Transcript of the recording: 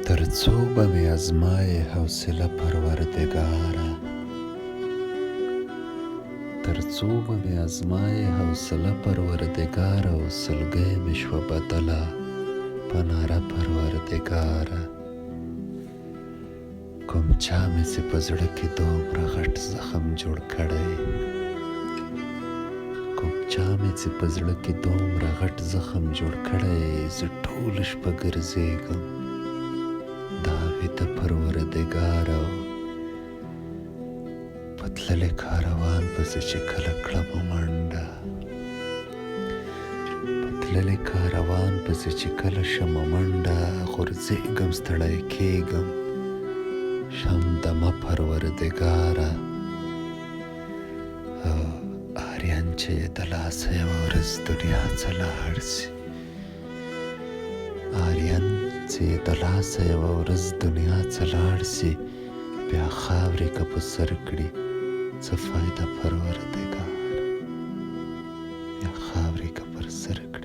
ترڅو به مې ازمایې حوصله پروردګاره، ترڅو به مې ازمایې حوصله پروردګاره، او سلګۍ مې شوه بدله په ناره پروردګاره. کوم چا مې چې په زړه کې دومره غټ زخم جوړ کړی، کوم چا مې چې په زړه کې دومره غټ زخم جوړ کړی، زه ټوله شپه ګرځېږم دا ویده پروردګاره. په تللې کاروان پسې چې کله کړمه منډه، په تللې کاروان پسې چې کله شمه منډه، غورځېږم ستړی کېږم شم دمه پروردګاره. آریان چې د لاسه یوه ورځ دنیا څه لاړ سي، آریان چې د لاسه یوه ورځ دنیا څه لاړ سي، بیا خاورې که په سر کړي څه فایده پروردګاره، بیا خاورې که پر سر کړي